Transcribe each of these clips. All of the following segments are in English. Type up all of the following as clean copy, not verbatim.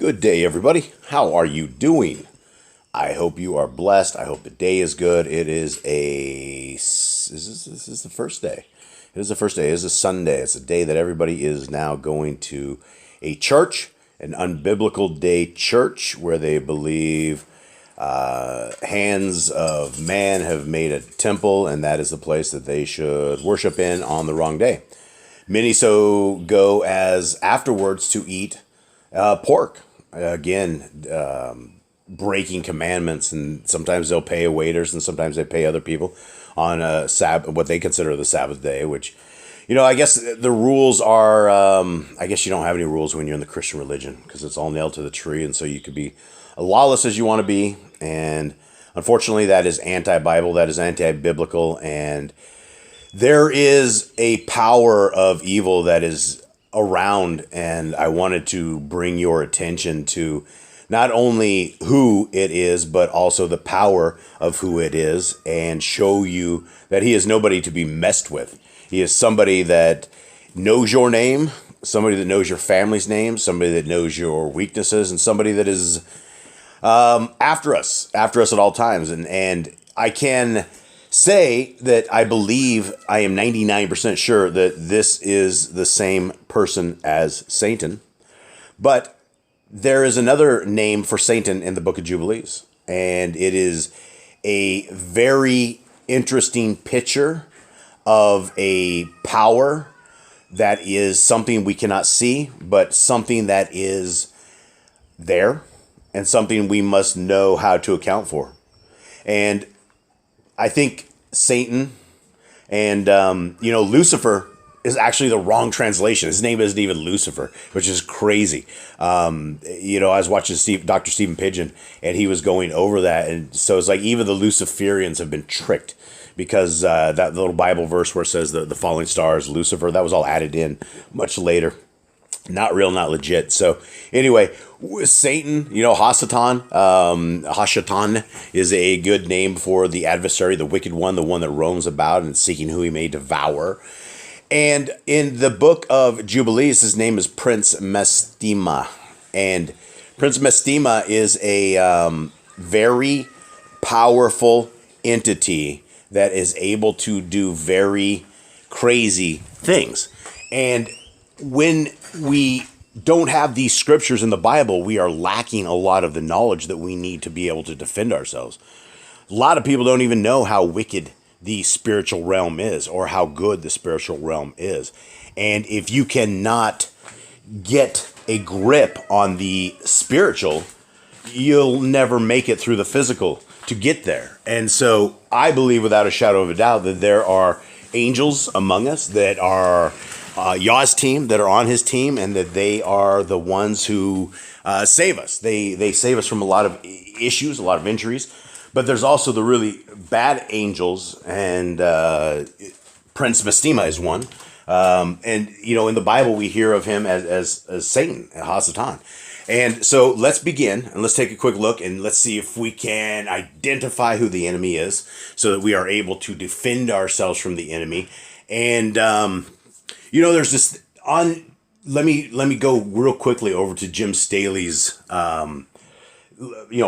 Good day, everybody. How are you doing? I hope you are blessed. I hope the day is good. It is this is the first day. It is the first day. It is a Sunday. It's a day that everybody is now going to a church, an unbiblical day church, where they believe hands of man have made a temple, and that is the place that they should worship in on the wrong day. Many so go as afterwards to eat pork. Again, breaking commandments, and sometimes they'll pay waiters, and sometimes they pay other people on a what they consider the Sabbath day. Which, I guess the rules are. I guess you don't have any rules when you're in the Christian religion because it's all nailed to the tree, and so you could be lawless as you want to be. And unfortunately, that is anti-Bible. That is anti-biblical, and there is a power of evil that is around, and I wanted to bring your attention to not only who it is, but also the power of who it is, and show you that he is nobody to be messed with. He is somebody that knows your name, somebody that knows your family's name, somebody that knows your weaknesses, and somebody that is after us at all times. And I can say that I believe, I am 99% sure that this is the same person as Satan. But there is another name for Satan in the book of Jubilees. And it is a very interesting picture of a power that is something we cannot see, but something that is there and something we must know how to account for. And I think Satan and, Lucifer is actually the wrong translation. His name isn't even Lucifer, which is crazy. I was watching Dr. Stephen Pidgeon, and he was going over that. And so it's like even the Luciferians have been tricked because that little Bible verse where it says the falling star is Lucifer, that was all added in much later. Not real, not legit. So anyway, Satan, Hasatan, Hashatan is a good name for the adversary, the wicked one, the one that roams about and seeking who he may devour. And in the book of Jubilees, his name is Prince Mastema. And Prince Mastema is a very powerful entity that is able to do very crazy things. And when we don't have these scriptures in the Bible, we are lacking a lot of the knowledge that we need to be able to defend ourselves. A lot of people don't even know how wicked the spiritual realm is or how good the spiritual realm is. And if you cannot get a grip on the spiritual, you'll never make it through the physical to get there. And so I believe without a shadow of a doubt that there are angels among us that are Yah's team, that are on his team, and that they are the ones who save us. They save us from a lot of issues, a lot of injuries. But there's also the really bad angels, and Prince Mastema is one. And in the Bible we hear of him as Satan, Hasatan. And so let's begin, and let's take a quick look, and let's see if we can identify who the enemy is, so that we are able to defend ourselves from the enemy. And there's this let me go real quickly over to Jim Staley's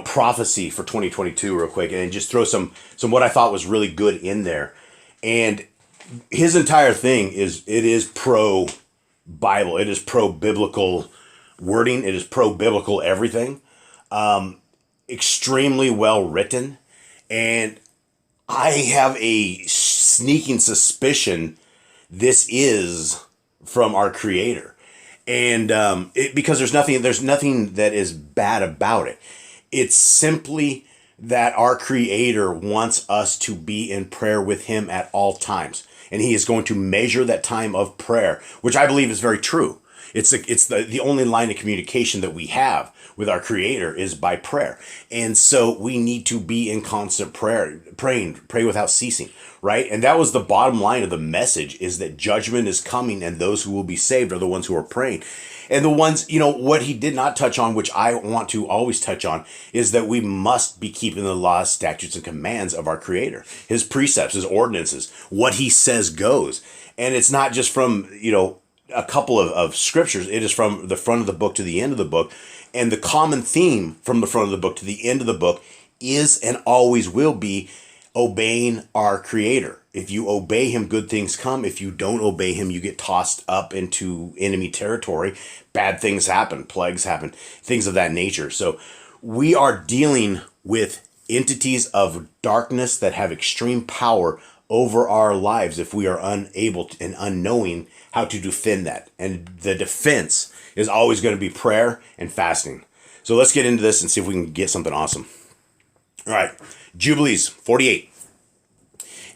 prophecy for 2022 real quick, and just throw some what I thought was really good in there. And his entire thing is pro Bible. It is pro biblical wording. It is pro biblical everything. Extremely well written. And I have a sneaking suspicion this is from our Creator. And because there's nothing that is bad about it. It's simply that our Creator wants us to be in prayer with him at all times. And he is going to measure that time of prayer, which I believe is very true. It's the only line of communication that we have with our Creator is by prayer. And so we need to be in constant prayer, pray without ceasing, right? And that was the bottom line of the message, is that judgment is coming, and those who will be saved are the ones who are praying. And the ones, what he did not touch on, which I want to always touch on, is that we must be keeping the laws, statutes, and commands of our Creator, his precepts, his ordinances, what he says goes. And it's not just from, a couple of scriptures. It is from the front of the book to the end of the book. And the common theme from the front of the book to the end of the book is and always will be obeying our Creator. If you obey him, good things come. If you don't obey him, you get tossed up into enemy territory. Bad things happen, plagues happen, things of that nature. So we are dealing with entities of darkness that have extreme power over our lives if we are unable and unknowing how to defend that. And the defense is always going to be prayer and fasting. So let's get into this and see if we can get something awesome. All right, Jubilees 48.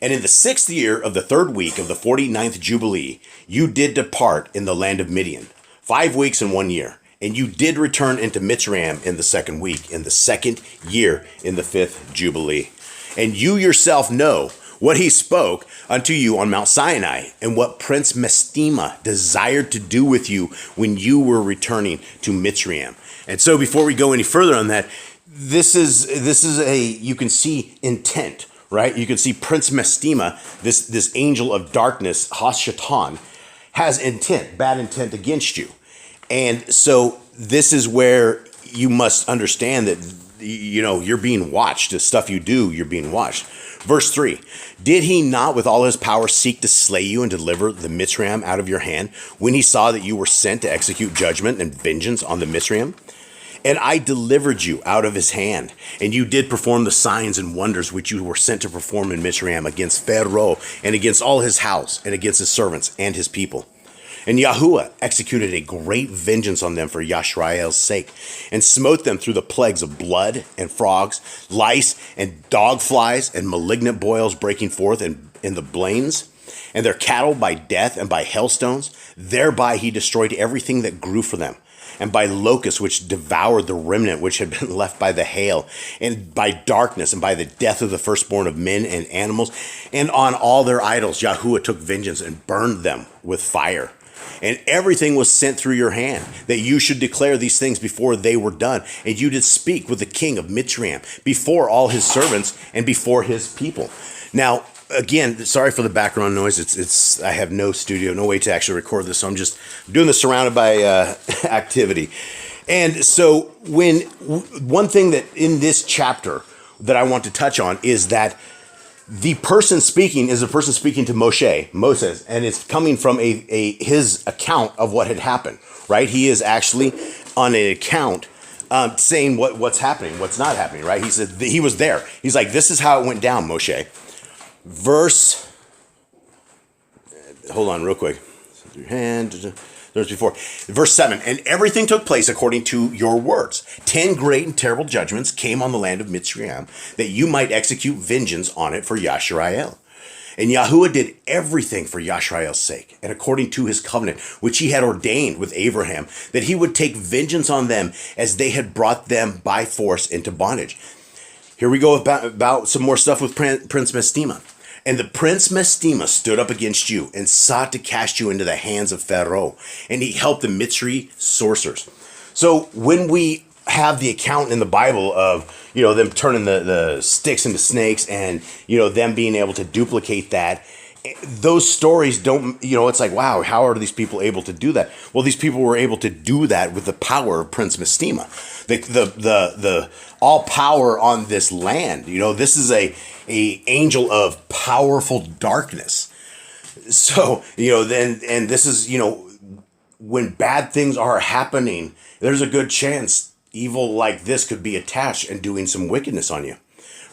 And in the 6th year of the 3rd week of the 49th Jubilee, you did depart in the land of Midian, 5 weeks and 1 year. And you did return into Mitzrayim in the 2nd week, in the 2nd year, in the 5th Jubilee. And you yourself know what he spoke unto you on Mount Sinai, and what Prince Mestema desired to do with you when you were returning to Mitzrayim. And so before we go any further on that, this is a, you can see intent, right? You can see Prince Mestema, this angel of darkness, Hashatan, has intent, bad intent against you. And so this is where you must understand that, you know, you're being watched. The stuff you do, you're being watched. Verse 3, did he not with all his power seek to slay you and deliver the Mitzrayim out of your hand when he saw that you were sent to execute judgment and vengeance on the Mitzrayim? And I delivered you out of his hand, and you did perform the signs and wonders which you were sent to perform in Mitzrayim against Pharaoh and against all his house and against his servants and his people. And Yahuwah executed a great vengeance on them for Yashrael's sake, and smote them through the plagues of blood and frogs, lice and dog flies, and malignant boils breaking forth in the plains, and their cattle by death and by hailstones. Thereby he destroyed everything that grew for them, and by locusts which devoured the remnant which had been left by the hail, and by darkness, and by the death of the firstborn of men and animals. And on all their idols Yahuwah took vengeance and burned them with fire. And everything was sent through your hand, that you should declare these things before they were done. And you did speak with the king of Mitzrayim, before all his servants and before his people. Now, again, sorry for the background noise. It's I have no studio, no way to actually record this, so I'm just doing this surrounded by activity. And so one thing that in this chapter that I want to touch on is that the person speaking is a person speaking to Moses, and it's coming from his account of what had happened, right? He is actually on an account saying what's happening, what's not happening, right? He said he was there. He's like, this is how it went down, Moshe. Hold on real quick. Your hand. There's before. Verse 7, and everything took place according to your words. 10 great and terrible judgments came on the land of Mitzrayim, that you might execute vengeance on it for Yashrael. And Yahuwah did everything for Yashrael's sake, and according to his covenant, which he had ordained with Abraham, that he would take vengeance on them as they had brought them by force into bondage. Here we go about some more stuff with Prince Mestema. And the Prince Mestema stood up against you and sought to cast you into the hands of Pharaoh, and he helped the Mitzri sorcerers. So when we have the account in the Bible of, you know, them turning the sticks into snakes and, you know, them being able to duplicate that, those stories don't, you know, it's like, wow, how are these people able to do that? Well, these people were able to do that with the power of Prince Mestema, the all power on this land. You know, this is a angel of powerful darkness. So, you know, and this is, you know, when bad things are happening, there's a good chance evil like this could be attached and doing some wickedness on you.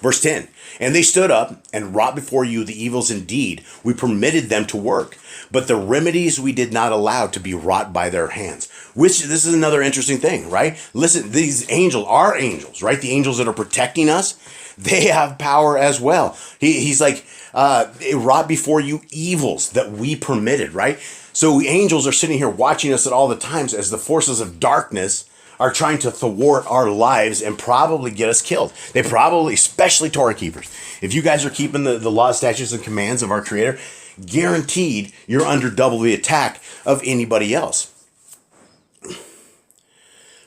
Verse 10, and they stood up and wrought before you the evils indeed. We permitted them to work, but the remedies we did not allow to be wrought by their hands. Which, this is another interesting thing, right? Listen, these angels are angels, right? The angels that are protecting us, they have power as well. He's like, they wrought before you evils that we permitted, right? So angels are sitting here watching us at all the times as the forces of darkness are trying to thwart our lives and probably get us killed. They probably, especially Torah keepers, if you guys are keeping the laws, statutes, and commands of our Creator, guaranteed you're under double the attack of anybody else.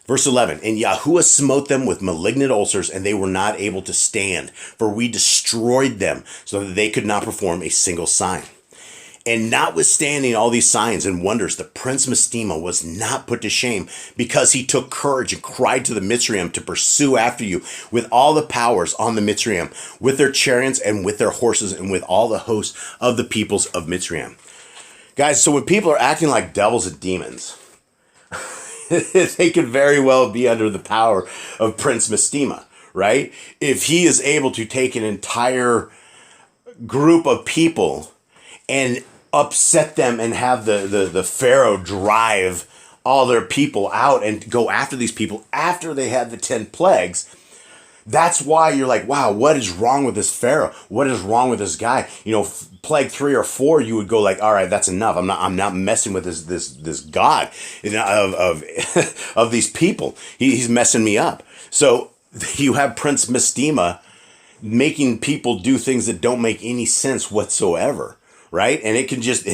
Verse 11, and Yahuwah smote them with malignant ulcers, and they were not able to stand, for we destroyed them so that they could not perform a single sign. And notwithstanding all these signs and wonders, the prince Mistema was not put to shame, because he took courage and cried to the Mitzrayim to pursue after you with all the powers on the Mitzrayim, with their chariots and with their horses and with all the hosts of the peoples of Mitzrayim. Guys, so when people are acting like devils and demons, they could very well be under the power of Prince Mistema, right? If he is able to take an entire group of people and upset them and have the Pharaoh drive all their people out and go after these people after they had the 10 plagues. That's why you're like, wow, what is wrong with this Pharaoh? What is wrong with this guy? You know, plague 3 or 4, you would go like, all right, that's enough. I'm not messing with this God of these people. He's messing me up. So you have Prince Mistema making people do things that don't make any sense whatsoever. Right? And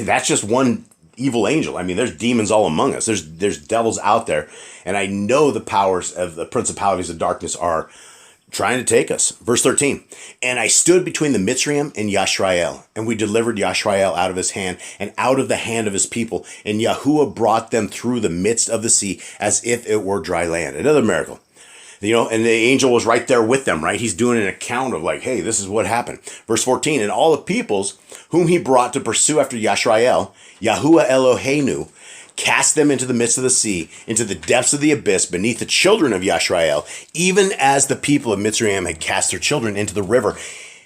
that's just one evil angel. I mean, there's demons all among us. There's devils out there. And I know the powers of the principalities of darkness are trying to take us. Verse 13. And I stood between the Mitzrayim and Yashrael, and we delivered Yashrael out of his hand and out of the hand of his people. And Yahuwah brought them through the midst of the sea as if it were dry land. Another miracle. You know, and the angel was right there with them, right? He's doing an account of like, hey, this is what happened. Verse 14, and all the peoples whom he brought to pursue after Yashrael, Yahuwah Eloheinu, cast them into the midst of the sea, into the depths of the abyss, beneath the children of Yashrael, even as the people of Mitzrayim had cast their children into the river.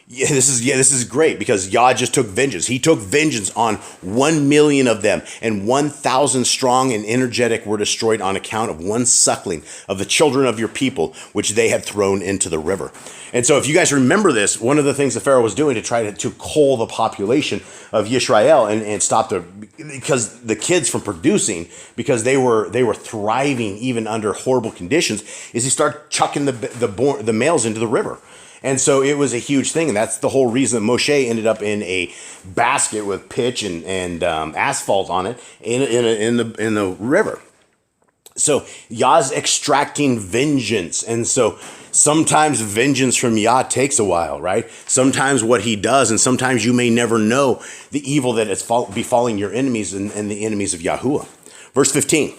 This is great, because Yah just took vengeance. He took vengeance on 1 million of them, and 1,000 strong and energetic were destroyed on account of one suckling of the children of your people, which they had thrown into the river. And so if you guys remember this, one of the things the Pharaoh was doing to try to cull the population of Yisrael and stop because the kids from producing, because they were thriving even under horrible conditions, is he started chucking the males into the river. And so it was a huge thing, and that's the whole reason that Moshe ended up in a basket with pitch and asphalt on it in the river. So Yah's extracting vengeance, and so sometimes vengeance from Yah takes a while, right? Sometimes what he does, and sometimes you may never know the evil that is befalling your enemies and the enemies of Yahuwah. Verse 15.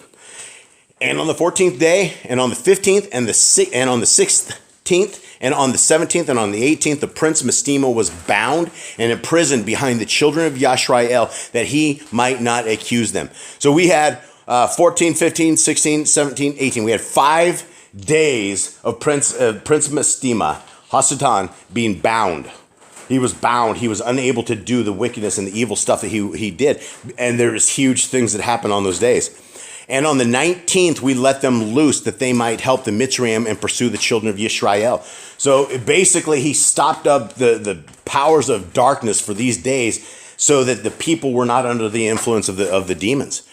And on the 14th day, and on the 15th, and on the 16th, and on the 17th and on the 18th, the prince Mistema was bound and imprisoned behind the children of Yashrael, that he might not accuse them. So we had 14, 15, 16, 17, 18. We had 5 days of Prince Mistema, Hasatan, being bound. He was bound. He was unable to do the wickedness and the evil stuff that he did. And there was huge things that happened on those days. And on the 19th, we let them loose that they might help the Mitzrayim and pursue the children of Yisrael. So basically, he stopped up the powers of darkness for these days so that the people were not under the influence of the demons.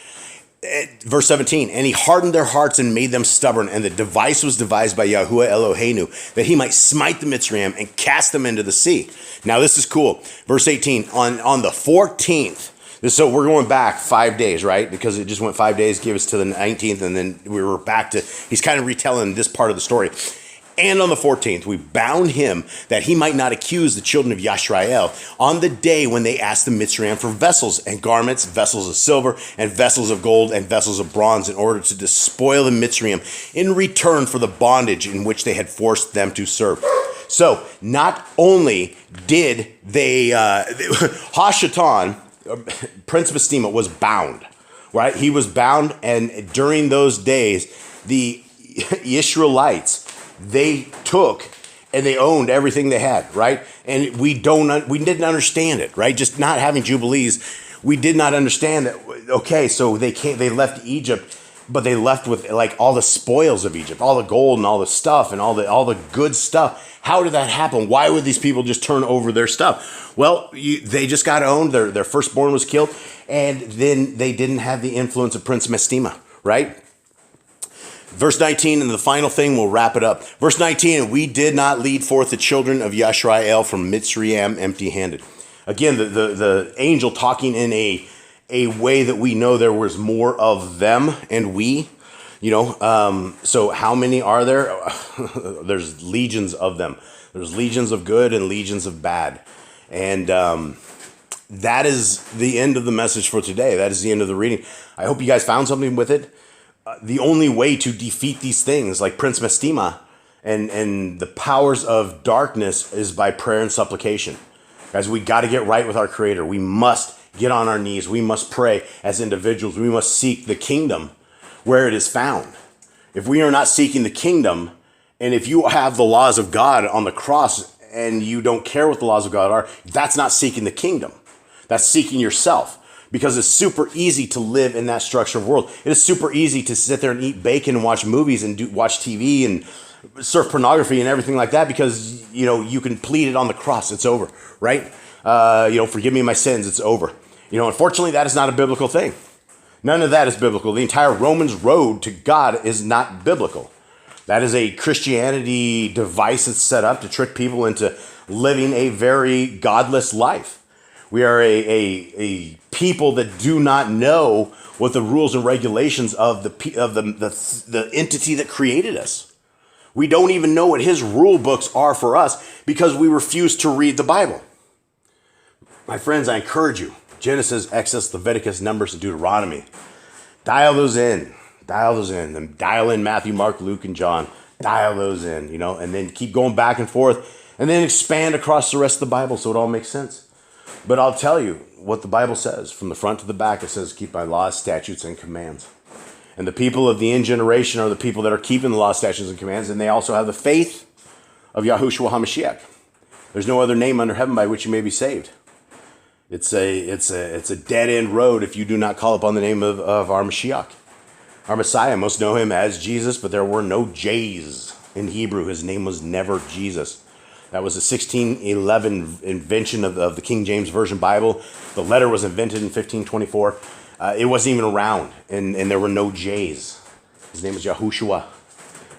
Verse 17, and he hardened their hearts and made them stubborn, and the device was devised by Yahuwah Eloheinu, that he might smite the Mitzrayim and cast them into the sea. Now this is cool. Verse 18, on the 14th, so we're going back 5 days, right? Because it just went 5 days, gave us to the 19th, and then we were back to, he's kind of retelling this part of the story. And on the 14th, we bound him that he might not accuse the children of Yashrael on the day when they asked the Mitzrayim for vessels and garments, vessels of silver and vessels of gold and vessels of bronze, in order to despoil the Mitzrayim in return for the bondage in which they had forced them to serve. So not only did they, Hashatan, Prince Mistema, was bound, right? He was bound, and during those days, the Israelites, they took and they owned everything they had, right? And we didn't understand it, right? Just not having jubilees, we did not understand that. Okay, so they left Egypt, but they left with like all the spoils of Egypt, all the gold and all the stuff and all the good stuff. How did that happen? Why would these people just turn over their stuff? Well, they just got owned. Their firstborn was killed, and then they didn't have the influence of Prince Mistema, right? Verse 19, and the final thing, we'll wrap it up. Verse 19, and we did not lead forth the children of Yashrael from Mitzrayim empty-handed. Again, the angel talking in a way that we know there was more of them and we. You know, so how many are there? There's legions of them. There's legions of good and legions of bad. And that is the end of the message for today. That is the end of the reading. I hope you guys found something with it. The only way to defeat these things, like Prince Mestima and the powers of darkness, is by prayer and supplication. Guys, we got to get right with our Creator. We must get on our knees. We must pray as individuals. We must seek the kingdom where it is found. If we are not seeking the kingdom, and if you have the laws of God on the cross and you don't care what the laws of God are, that's not seeking the kingdom. That's seeking yourself. Because it's super easy to live in that structured world. It is super easy to sit there and eat bacon and watch movies and watch TV and surf pornography and everything like that, because you can plead it on the cross. It's over, right? Forgive me my sins. It's over. Unfortunately, that is not a biblical thing. None of that is biblical. The entire Romans road to God is not biblical. That is a Christianity device that's set up to trick people into living a very godless life. We are a people that do not know what the rules and regulations of the entity that created us. We don't even know what his rule books are for us because we refuse to read the Bible. My friends, I encourage you. Genesis, Exodus, Leviticus, Numbers, and Deuteronomy. Dial those in. Then dial in Matthew, Mark, Luke, and John. Dial those in, and then keep going back and forth, and then expand across the rest of the Bible so it all makes sense. But I'll tell you what the Bible says. From the front to the back, it says, keep my laws, statutes, and commands. And the people of the end generation are the people that are keeping the laws, statutes, and commands, and they also have the faith of Yahushua HaMashiach. There's no other name under heaven by which you may be saved. It's a dead-end road if you do not call upon the name of our Mashiach. Our Messiah, most know him as Jesus, but there were no J's in Hebrew. His name was never Jesus. That was a 1611 invention of the King James Version Bible. The letter was invented in 1524. It wasn't even around, and there were no J's. His name was Yahushua.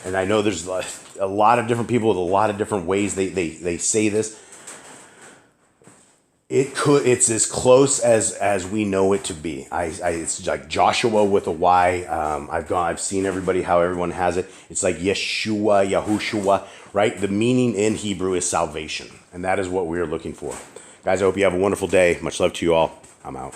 And I know there's a lot of different people with a lot of different ways they say this. It's as close as we know it to be. It's like Joshua with a Y. I've seen how everyone has it. It's like Yeshua, Yahushua, right? The meaning in Hebrew is salvation, and that is what we are looking for. Guys, I hope you have a wonderful day. Much love to you all. I'm out.